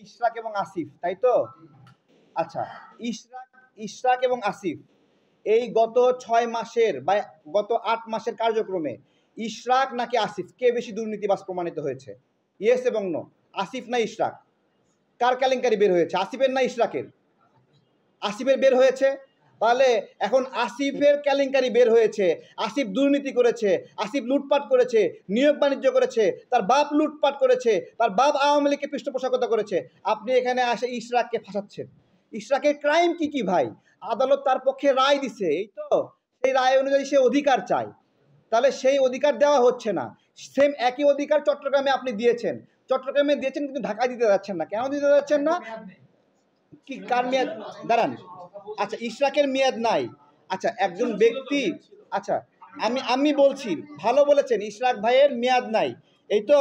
ইশরাক এবং আসিফ, তাই তো? আচ্ছা, ইশরাক ইশরাক এবং আসিফ এই গত 6 মাসের বা গত 8 মাসের কার্যক্রমে ইশরাক নাকি আসিফ কে বেশি দুর্নীতিবাজ প্রমাণিত হয়েছে? ইয়েস এবং নো। আসিফ না ইশরাক? কার কেলেঙ্কারি বের হয়েছে, আসিফের না ইশরাকের? আসিফের বের হয়েছে। তাহলে এখন আসিফের কেলেঙ্কারি বের হয়েছে, আসিফ দুর্নীতি করেছে, আসিফ লুটপাট করেছে, নিয়োগ বাণিজ্য করেছে, তার বাপ লুটপাট করেছে, তার বাপ আওয়ামী লীগকে পৃষ্ঠপোষকতা করেছে। আপনি এখানে আসে ইশরাককে ফাঁসাচ্ছেন। ইশরাকের ক্রাইম কি কি ভাই? আদালত তার পক্ষে রায় দিছে, এই তো। সেই রায় অনুযায়ী সে অধিকার চায়, তাহলে সেই অধিকার দেওয়া হচ্ছে না। সেম একই অধিকার চট্টগ্রামে আপনি দিয়েছেন, চট্টগ্রামে দিয়েছেন কিন্তু ঢাকায় দিতে যাচ্ছেন না। কেন দিতে যাচ্ছেন না? কি কার মেয়াদ? দাঁড়ান। আচ্ছা, ইশরাকের মেয়াদ নাই। আচ্ছা, একজন ব্যক্তি, আচ্ছা আমি বলছি, ভালো বলেছেন, ইশরাক ভাইয়ের মেয়াদ নাই, এই তো।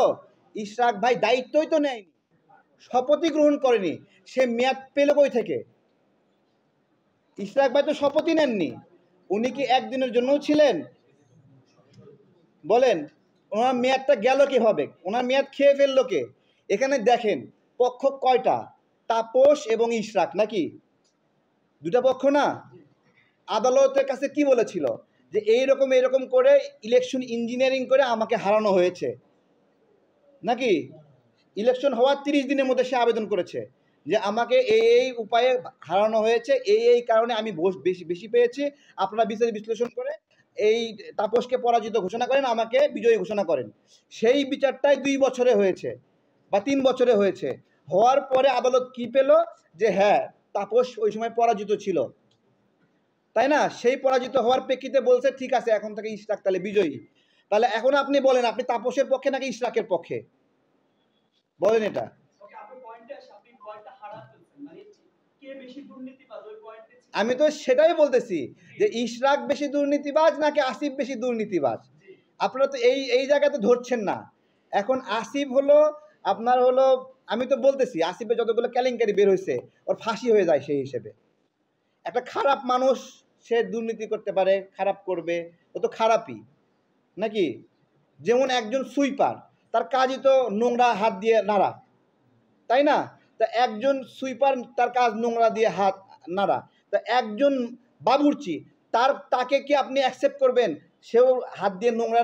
ইশরাক ভাই দায়িত্বই তো নেয়নি, শপথই গ্রহণ করেনি, সে মেয়াদ পেল কই থেকে? ইশরাক ভাই তো শপথই নেননি। উনি কি একদিনের জন্যও ছিলেন? বলেন, ওনার মেয়াদটা গেল কিভাবে? ওনার মেয়াদ খেয়ে ফেললো কে? এখানে দেখেন পক্ষ কয়টা, তাপস এবং ইশরাক, নাকি দুটা পক্ষ না? আদালতের কাছে কি বলেছিল? যে এইরকম করে ইলেকশন ইঞ্জিনিয়ারিং করে আমাকে হারানো হয়েছে, নাকি? ইলেকশন হওয়ার 30 দিনের মধ্যে সে আবেদন করেছে যে আমাকে এই উপায়ে হারানো হয়েছে, এই কারণে আমি বেশি বেশি পেয়েছি। আপনারা বিচার বিশ্লেষণ করে এই তাপসকে পরাজিত ঘোষণা করেন, আমাকে বিজয়ী ঘোষণা করেন। সেই বিচারটাই 2 বছরে হয়েছে বা 3 বছরে হয়েছে। হওয়ার পরে আদালত কি পেল? যে হ্যাঁ, তাপস ওই সময় পরাজিত ছিল, তাই না? সেই পরাজিত হওয়ার প্রেক্ষিতে বলছে ঠিক আছে, এখন থেকে ইশরাক তাহলে বিজয়ী। তাহলে এখন আপনি বলেন, আপনি তাপসের পক্ষে নাকি ইশরাকের পক্ষে? বলেন এটা। আমি তো সেটাই বলতেছি যে ইশরাক বেশি দুর্নীতিবাজ নাকি আসিফ বেশি দুর্নীতিবাজ। আপনারা তো এই জায়গাতে ধরছেন না। এখন আসিফ হলো আপনার হলো, আমি তো বলতেছি আসিফের যতগুলো কেলেঙ্কারি বের হয়েছে ওর ফাঁসি হয়ে যায় সেই হিসেবে। একটা খারাপ মানুষ, সে দুর্নীতি করতে পারে, খারাপ করবে, ও তো খারাপই, নাকি? যেমন একজন সুইপার, তার কাজই তো নোংরা হাত দিয়ে নাড়া, তাই না? তা একজন সুইপার, তার কাজ নোংরা দিয়ে হাত নাড়া। তা একজন বাবুর্চি, তাকে কি আপনি অ্যাকসেপ্ট করবেন সেও হাত দিয়ে নোংরা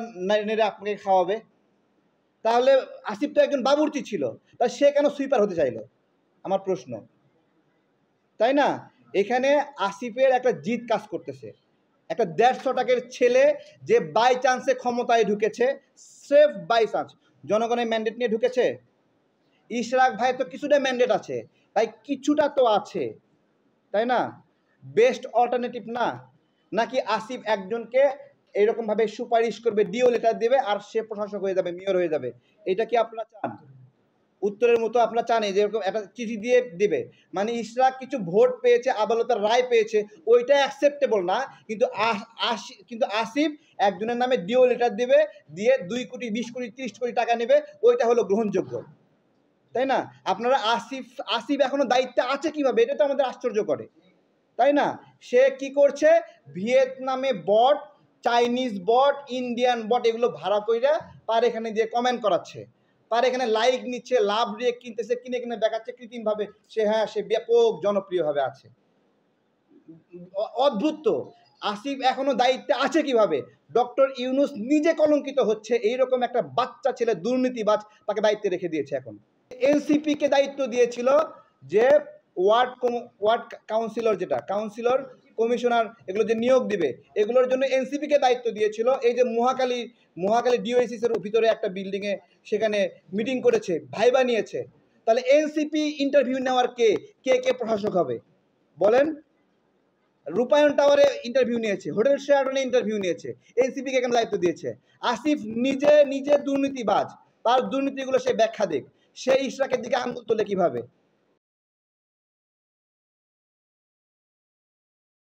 নেড়ে আপনাকে খাওয়াবে? তাহলে আসিফ তো একজন বাবুর্চি ছিল, তা সে কেন সুইপার হতে চাইল? আমার প্রশ্ন, তাই না? এখানে আসিফের একটা জিত কাজ করতেছে। একটা 150 টাকার ছেলে যে বাই চান্সে ক্ষমতায় ঢুকেছে, সেফ বাই চান্স, জনগণের ম্যান্ডেট নিয়ে ঢুকেছে। ইশরাক ভাই তো কিছুটা ম্যান্ডেট আছে, তাই কিছুটা তো আছে, তাই না? বেস্ট অল্টারনেটিভ না? নাকি আসিফ একজনকে এইরকমভাবে সুপারিশ করবে, ডিও লেটার দেবে, আর সে প্রশাসক হয়ে যাবে, মেয়র হয়ে যাবে? এটা কি আপনারা চান? উত্তরের মতো আপনারা চান যেরকম একটা চিঠি দিয়ে দিবে, মানে ইশরাক কিছু ভোট পেয়েছে, আদালতের রায় পেয়েছে, ওইটা অ্যাকসেপ্টেবল না, কিন্তু আসিফ একজনের নামে ডিও লেটার দিবে, দিয়ে 2 কোটি 20 কোটি 30 কোটি টাকা নেবে, ওইটা হলো গ্রহণযোগ্য, তাই না? আপনারা আসিফ এখনো দায়িত্বে আছে কিভাবে, এটা তো আমাদের আশ্চর্য করে, তাই না? সে কি করছে? ভিয়েতনামে বট, চাইনিজ বট, ইন্ডিয়ান বট, এগুলো ভাড়া কইরা তার এখানে দিয়ে কমেন্ট করাচ্ছে, তার এখানে লাইক নিচ্ছে, লাভ রিয়েক্ট কিনতেছে, কিনে কিনে দেখাচ্ছে কৃত্রিমভাবে সে ব্যাপক জনপ্রিয়ভাবে আছে। অদ্ভুত তো। আসিফ এখনো দায়িত্বে আছে কিভাবে? ডক্টর ইউনূস নিজে কলঙ্কিত হচ্ছে, এইরকম একটা বাচ্চা ছেলে দুর্নীতিবাজ তাকে দায়িত্বে রেখে দিয়েছে। এখন এনসিপিকে দায়িত্ব দিয়েছিল যে ওয়ার্ড কাউন্সিলর, যেটা কাউন্সিলর কমিশনার, এগুলো যে নিয়োগ দিবে, এগুলোর জন্য এনসিপিকে দায়িত্ব দিয়েছিল। এই যে মহাখালী ডিওএসিসের ভিতরে একটা বিল্ডিংয়ে সেখানে মিটিং করেছে, ভাইবা নিয়েছে। তাহলে এনসিপি ইন্টারভিউ নেওয়ার কে প্রশাসক হবে বলেন? রূপায়ণ টাওয়ারে ইন্টারভিউ নিয়েছে, হোটেল শেরাটনে ইন্টারভিউ নিয়েছে, এনসিপিকে কেন দায়িত্ব দিয়েছে? আসিফ নিজে দুর্নীতিবাজ, তার দুর্নীতিগুলো সে ব্যাখ্যা দিক। সে ইশরাকের দিকে আঙুল তোলে কিভাবে?